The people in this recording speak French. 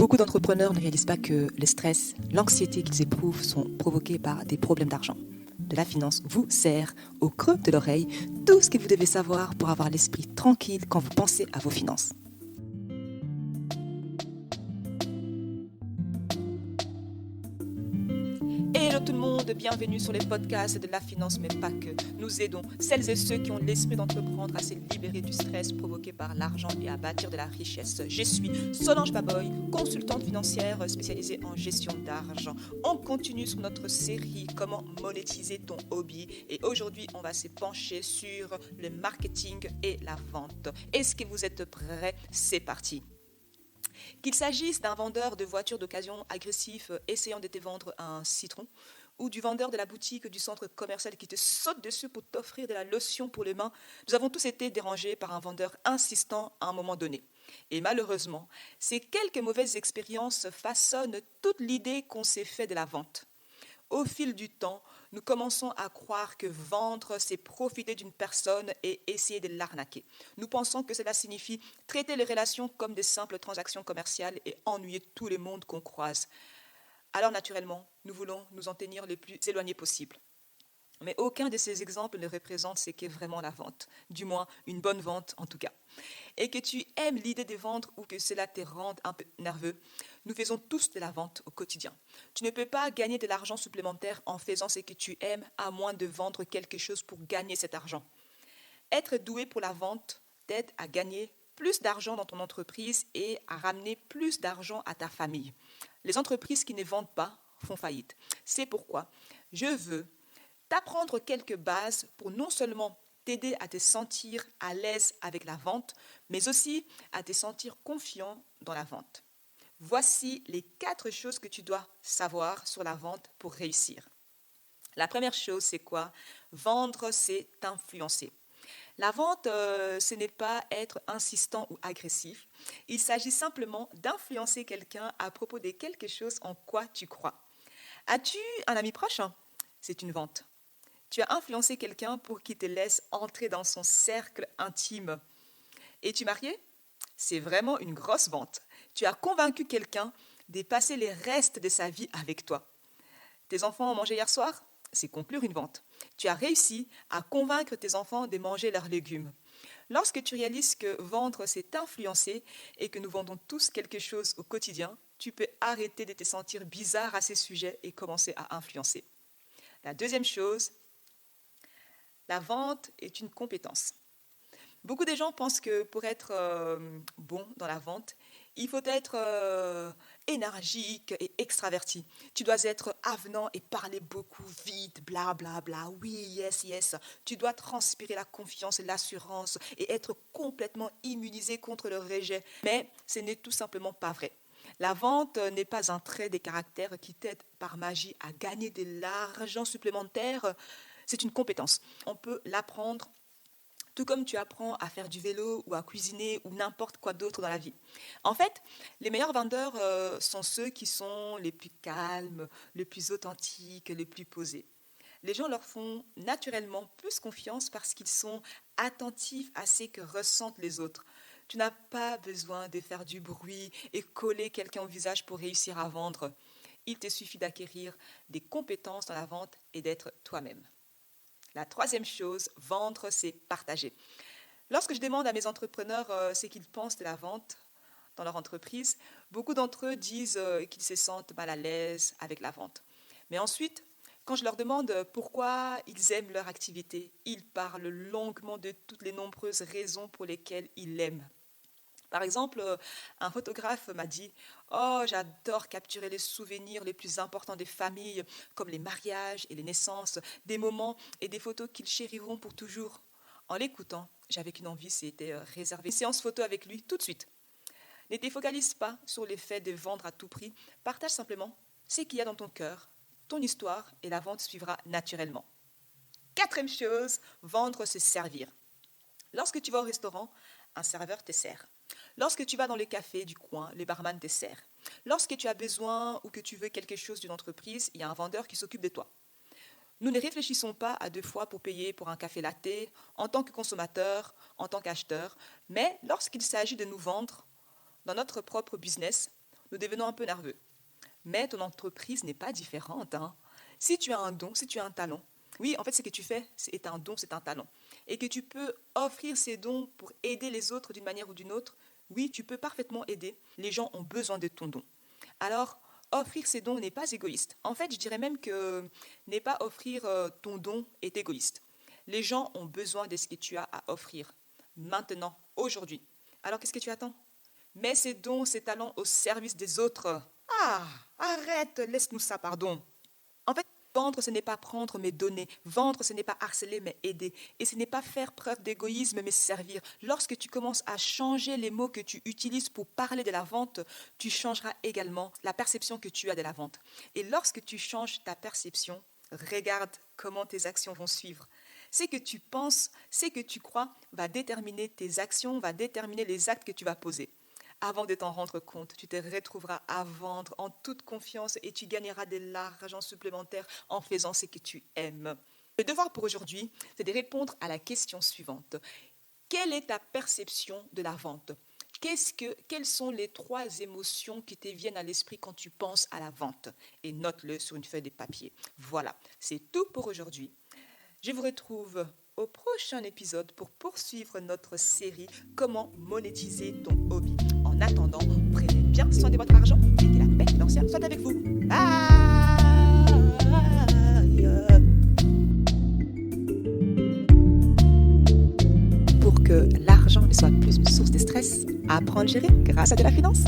Beaucoup d'entrepreneurs ne réalisent pas que le stress, l'anxiété qu'ils éprouvent sont provoqués par des problèmes d'argent. De la finance vous sert au creux de l'oreille tout ce que vous devez savoir pour avoir l'esprit tranquille quand vous pensez à vos finances. Hello tout le monde, bienvenue sur les podcasts de la finance, mais pas que. Nous aidons celles et ceux qui ont l'esprit d'entreprendre à se libérer du stress provoqué par l'argent et à bâtir de la richesse. Je suis Solange Baboy, consultante financière spécialisée en gestion d'argent. On continue sur notre série Comment monétiser ton hobby et aujourd'hui on va se pencher sur le marketing et la vente. Est-ce que vous êtes prêts? C'est parti. Qu'il s'agisse d'un vendeur de voitures d'occasion agressif essayant de te vendre un citron ou du vendeur de la boutique du centre commercial qui te saute dessus pour t'offrir de la lotion pour les mains, nous avons tous été dérangés par un vendeur insistant à un moment donné. Et malheureusement, ces quelques mauvaises expériences façonnent toute l'idée qu'on s'est fait de la vente. Au fil du temps, nous commençons à croire que vendre, c'est profiter d'une personne et essayer de l'arnaquer. Nous pensons que cela signifie traiter les relations comme des simples transactions commerciales et ennuyer tout le monde qu'on croise. Alors naturellement, nous voulons nous en tenir le plus éloignés possible. Mais aucun de ces exemples ne représente ce qu'est vraiment la vente, du moins une bonne vente en tout cas. Et que tu aimes l'idée de vendre ou que cela te rende un peu nerveux, nous faisons tous de la vente au quotidien. Tu ne peux pas gagner de l'argent supplémentaire en faisant ce que tu aimes à moins de vendre quelque chose pour gagner cet argent. Être doué pour la vente t'aide à gagner plus d'argent dans ton entreprise et à ramener plus d'argent à ta famille. Les entreprises qui ne vendent pas font faillite. C'est pourquoi je veux t'apprendre quelques bases pour non seulement t'aider à te sentir à l'aise avec la vente, mais aussi à te sentir confiant dans la vente. Voici les 4 choses que tu dois savoir sur la vente pour réussir. La première chose, c'est quoi? Vendre, c'est t'influencer. La vente, ce n'est pas être insistant ou agressif. Il s'agit simplement d'influencer quelqu'un à propos de quelque chose en quoi tu crois. As-tu un ami proche? C'est une vente. Tu as influencé quelqu'un pour qu'il te laisse entrer dans son cercle intime. Es-tu marié? C'est vraiment une grosse vente. Tu as convaincu quelqu'un de passer les restes de sa vie avec toi. Tes enfants ont mangé hier soir? C'est conclure une vente. Tu as réussi à convaincre tes enfants de manger leurs légumes. Lorsque tu réalises que vendre, c'est influencer et que nous vendons tous quelque chose au quotidien, tu peux arrêter de te sentir bizarre à ces sujets et commencer à influencer. La deuxième chose, la vente est une compétence. Beaucoup de gens pensent que pour être bon dans la vente, il faut être énergique et extraverti. Tu dois être avenant et parler beaucoup, vite, bla bla bla, oui, yes, yes. Tu dois transpirer la confiance et l'assurance et être complètement immunisé contre le rejet. Mais ce n'est tout simplement pas vrai. La vente n'est pas un trait des caractères qui t'aide par magie à gagner de l'argent supplémentaire. C'est une compétence. On peut l'apprendre, tout comme tu apprends à faire du vélo ou à cuisiner ou n'importe quoi d'autre dans la vie. En fait, les meilleurs vendeurs sont ceux qui sont les plus calmes, les plus authentiques, les plus posés. Les gens leur font naturellement plus confiance parce qu'ils sont attentifs à ce que ressentent les autres. Tu n'as pas besoin de faire du bruit et coller quelqu'un au visage pour réussir à vendre. Il te suffit d'acquérir des compétences dans la vente et d'être toi-même. La troisième chose, vendre, c'est partager. Lorsque je demande à mes entrepreneurs ce qu'ils pensent de la vente dans leur entreprise, beaucoup d'entre eux disent qu'ils se sentent mal à l'aise avec la vente. Mais ensuite, quand je leur demande pourquoi ils aiment leur activité, ils parlent longuement de toutes les nombreuses raisons pour lesquelles ils l'aiment. Par exemple, un photographe m'a dit « Oh, j'adore capturer les souvenirs les plus importants des familles, comme les mariages et les naissances, des moments et des photos qu'ils chériront pour toujours. » En l'écoutant, j'avais qu'une envie, c'était réserver une séance photo avec lui tout de suite. Ne te focalise pas sur l'effet de vendre à tout prix, partage simplement ce qu'il y a dans ton cœur, ton histoire et la vente suivra naturellement. Quatrième chose, vendre, c'est servir. Lorsque tu vas au restaurant, un serveur te sert. Lorsque tu vas dans les cafés du coin, le barman te sert. Lorsque tu as besoin ou que tu veux quelque chose d'une entreprise, il y a un vendeur qui s'occupe de toi. Nous ne réfléchissons pas à 2 fois pour payer pour un café latte en tant que consommateur, en tant qu'acheteur, mais lorsqu'il s'agit de nous vendre dans notre propre business, nous devenons un peu nerveux. Mais ton entreprise n'est pas différente, hein. Si tu as un don, si tu as un talent, oui, en fait, ce que tu fais, c'est un don, c'est un talent. Et que tu peux offrir ces dons pour aider les autres d'une manière ou d'une autre, oui, tu peux parfaitement aider. Les gens ont besoin de ton don. Alors, offrir ces dons n'est pas égoïste. En fait, je dirais même que n'est pas offrir ton don est égoïste. Les gens ont besoin de ce que tu as à offrir, maintenant, aujourd'hui. Alors, qu'est-ce que tu attends? Mets ces dons, ces talents au service des autres. Ah, arrête, laisse-nous ça, pardon. En fait, vendre, ce n'est pas prendre mais donner. Vendre, ce n'est pas harceler mais aider. Et ce n'est pas faire preuve d'égoïsme mais servir. Lorsque tu commences à changer les mots que tu utilises pour parler de la vente, tu changeras également la perception que tu as de la vente. Et lorsque tu changes ta perception, regarde comment tes actions vont suivre. Ce que tu penses, ce que tu crois va déterminer tes actions, va déterminer les actes que tu vas poser. Avant de t'en rendre compte, tu te retrouveras à vendre en toute confiance et tu gagneras de l'argent supplémentaire en faisant ce que tu aimes. Le devoir pour aujourd'hui, c'est de répondre à la question suivante. Quelle est ta perception de la vente? Quelles sont les 3 émotions qui te viennent à l'esprit quand tu penses à la vente? Et note-le sur une feuille de papier. Voilà, c'est tout pour aujourd'hui. Je vous retrouve au prochain épisode pour poursuivre notre série « Comment monétiser ton hobby ». En attendant, prenez bien soin de votre argent et que la paix financière soit avec vous. Bye. Pour que l'argent ne soit plus une source de stress, apprends à le gérer grâce à de la finance.